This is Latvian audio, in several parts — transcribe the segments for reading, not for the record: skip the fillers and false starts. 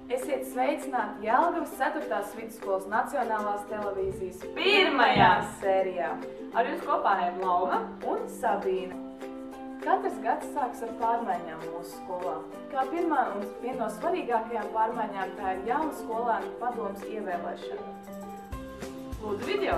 Esiet sveicināti Jelgavas 4. vidusskolas Nacionālās televīzijas pirmajā sērijā. Ar jums kopā ir Laura un Sabīne. Katrs gads sāks ar pārmaiņām mūsu skolā. Kā pirmā un viena no svarīgākajām pārmaiņām tā ir jauna skolēnu padomes ievēlēšana. Lūdzu video!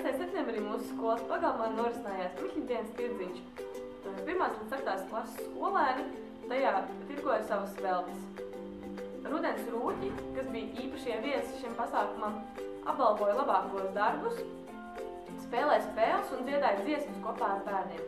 Septembrī mūsu skolas pagalmā norisinājās Kruķidienas tirdziņš. 1. līdz 4. klases skolēni tajā tirgoja savas veltes. Rudens rūķi, kas bija īpašie viesi šim pasākumam, apbalvoja labākos darbus, spēlēja spēles un dziedāja dziesmas kopā ar bērniem.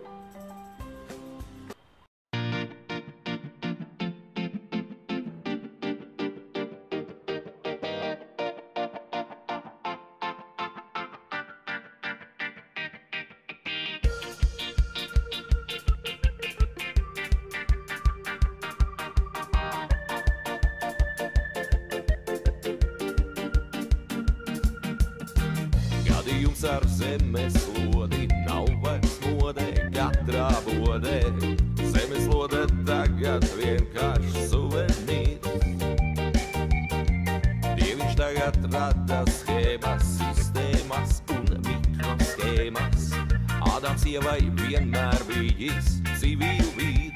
Gadījums ar zemeslodi nav vairs modē katrā bodē. Zemeslode tagad vienkārši suvenīrs. Dieviņš tagad rada schēmas, sistēmas un mikroschēmas. Ādams Ievai vienmēr bijis civīvīrs.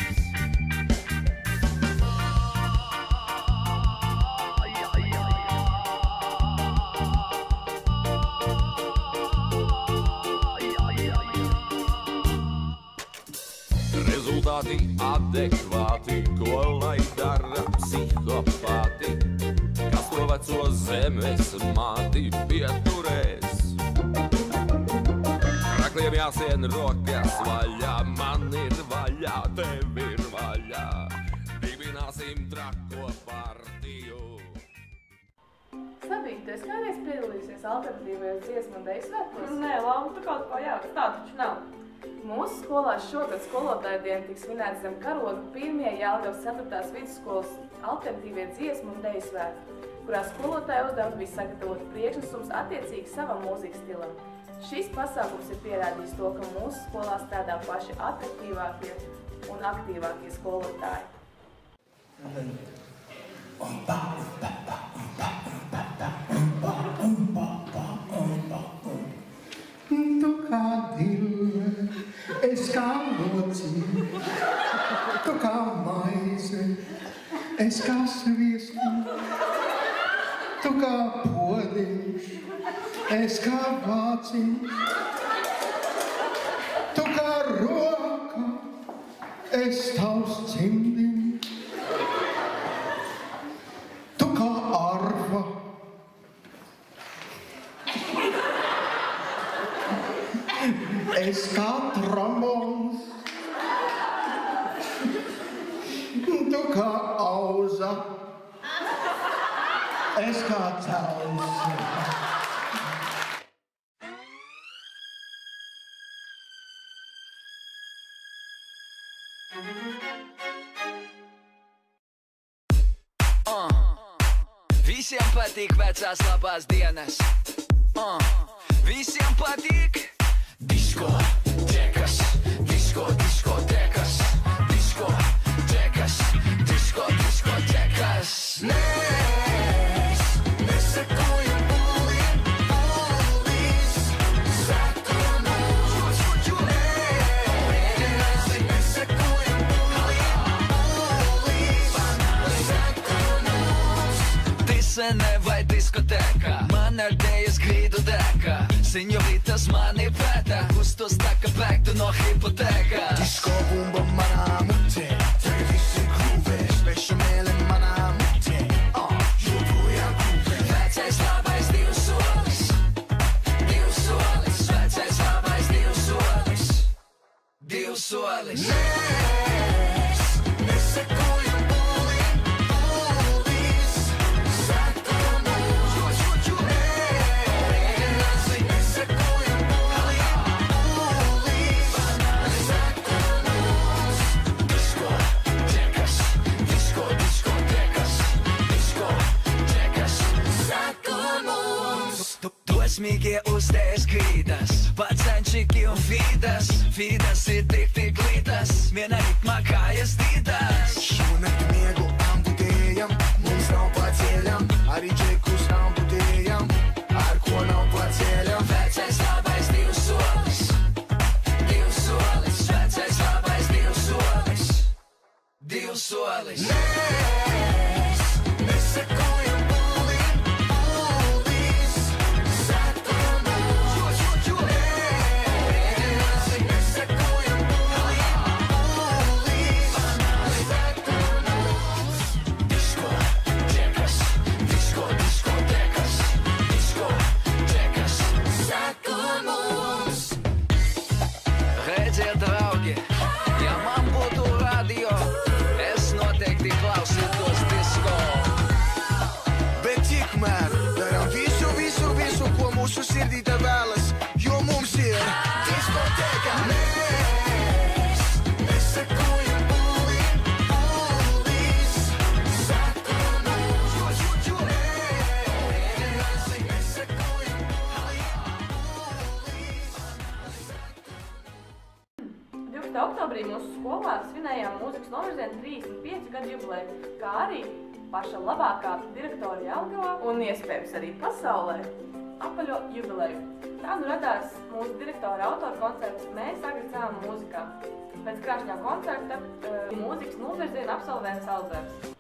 Rezultāti adekvāti, ko lai dara psihopāti, kas to veco zemes māti pieturēs. Rakliem jāsien rokas vaļā, man ir vaļā, tev ir vaļā. Dibināsim trako partiju. Sabīne, tu esi kādreiz piedalījusies alternatīvajos dziesmu un deju svētkos? Nē, Laura, tu kaut ko jāks, tā taču nav. Mūsu skolā šogad skolotāju dienu tiks svinēts zem karoga pirmie Jelgavas 4. vidusskolas alternatīvie dziesmu un deju svētki, kurā skolotāju uzdevums bija sagatavot priekšnesums attiecīgi savam mūzikas stilam. Šis pasākums ir pierādījis to, ka mūsu skolā strādā paši atraktīvākie un aktīvākie skolotāji. Tu kā dille, es kā loci, tu kā maize, es kā sviesti, tu kā podiņš, es kā vāciņš, tu kā roka, es tavs cimdiņš, tu kā arfa. Es kā trombons, tu kā auza, es kā cels. Visiem patīk vecās labās dienas. Visiem patīk diskotekas, diskotekas. scenē vai diskotēkā. Man ar dējas grīdu dēkā. Senjoritas mani pētā, uz to staka pēktu no hipotēkā. Disko bumba manā mutē, tagad visi grūvē, spešamēli manā mutē, joprojām grūvē. Vecais labais divs solis, vecais labais divs solis. Mēs sekojam pūlim, pūlīs, seko mums. Mēs sekojam pūlim, pūlīs, seko mums. Diskotekas, Seko mums. Dosmīgie uzdējas grīdas, pacenčiki un fīdas. Fīdas ir tik lītas, viena ritmā kājas dīdas. Šonakt miegu amputējam, mums nav paceļam, arī džekus amputējam, ar ko nav paceļam. Vecais labais divs solis, vecais labais divs solis. Mēs sekojam pūlim, pūlīs, seko mums. Mēs sekojam pūlim, pūlīs, seko mums. Diskotekas, Seko mums. redziet, draugi, ja man būtu radio, es noteikti klausītos disko. Bet tikmēr daram visu, ko mūsu sirdī te vēlas, jo mums ir diskoteka. Mēs sekojam pūlim, pūlīs, seko mums. Mēs sekojam pūlim, pūlīs. 12. oktobrī mūsu skolā svinējām mūzikas novirzienu 35 gadu jubileju, kā arī paša labākā direktora Jelgavā Un iespējams arī pasaulē. apaļo jubileju. Tā nu radās mūsu direktora autora koncerts Mēs agri cēlam mūzikā. Pēc krāšņā koncerta mūzikas novirziena absolvents Alberts.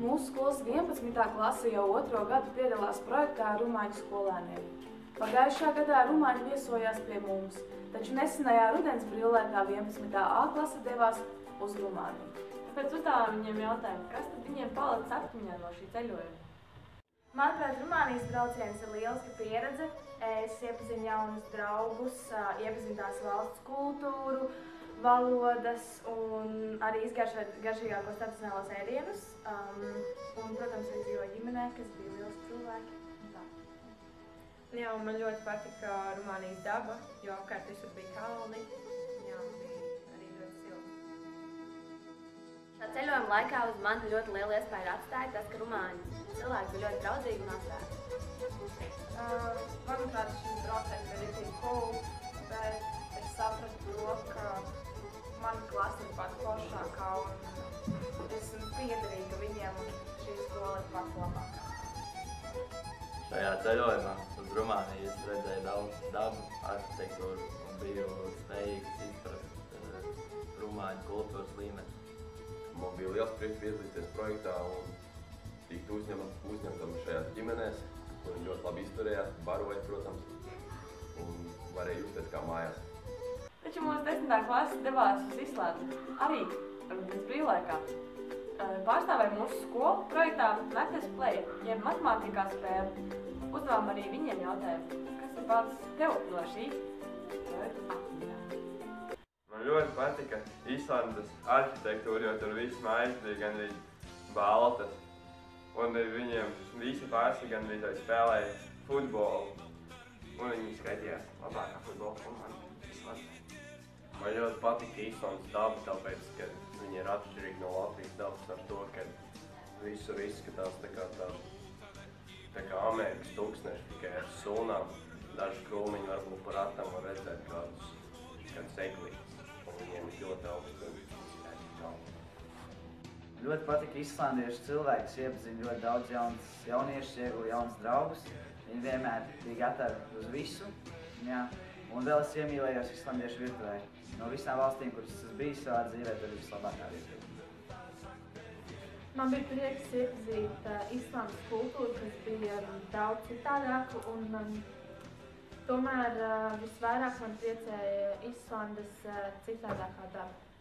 Mūsu skolas 11. klase jau 2. gadu piedalās projektā Rumāņu skolēniem. Pagājušā gadā rumāņi viesojās pie mums, taču nesenajā rudens brīvlaikā 11. A klase devās uz Rumāniju. Tāpēc uzdevām viņiem jautājumu, kas tad viņiem palicis atmiņā no šī ceļojuma? Manuprāt, Rumānijas brauciens ir lieliska pieredze. Es iepazinu jaunus draugus, iepazinu tās valsts kultūru, valodas un arī izgaršot garšīgākos tradicionālos ēdienus. Un, protams, arī dzīvoju ģimenē, kas bija liels cilvēki. Jā, un man ļoti patika Rumānijas daba, jo apkārt visur bija kalni. Jā, un bija arī ļoti silti. Šā ceļojuma laikā uz mani ļoti lielu iespēju atstāja tas, ka rumāņu cilvēki bija ļoti draudzīgi un atvērti. Manuprāt, šis brauciens bija ļoti cool, bet es sapratu to, ka mana klase ir pat foršākā un esmu piederīga viņiem un šī skola ir pat labākā. Šajā ceļojumā uz Rumāniju es redzēju daudz dabu, arhitektūru un biju spējīgs izprast rumāņu kultūras līmeni. Man bija liels prieks piedalīties projektā un tikt uzņemtam šajās ģimenēs, kur ļoti labi izturējās, baroja, protams, un varēja justies kā mājās. Taču mūsu 10. klase devās uz Islandi, arī rudens brīvlaikā. pārstāvēja mūsu skolu projektā Metes Play, jeb matemātikā spēle. Uzdevām arī viņiem jautājumu, kas ir pats tev no šī projekta atmiņā. Man ļoti patika Islandes arhitektūra, jo tur viss mājas bija gandrīz baltas. Un viņiem visi pārsi gandrīz spēlēja futbolu. Un viņi skaitījās labākā futbola komanda Islandē. Man ļoti patika Islandes daba, tāpēc, ka viņi ir atšķirīgi no Latvijas dabas ar to, ka visur izskatās tā kā Amerikas tūkstneši, tikai ar sulnām. Daži krūmiņi varbūt par atam var redzēt kādus eglītes, un viņiem ir ļoti augsts un izskatās kalni. Ļoti patika islandiešu cilvēki, kas iepazina ļoti daudz jauniešus, ieguva jaunus draugus. Viņi vienmēr bija gatavi uz visu. Jā. Un vēl es iemīlējos islandiešu virtuvē. No visām valstīm, kuras es biju savā dzīvē, tur ir vislabākā virtuve. Man bija prieks iepazīt Islandes kultūru, kas bija daudz citādāka, un tomēr visvairāk man priecēja Islandes citādākā daba.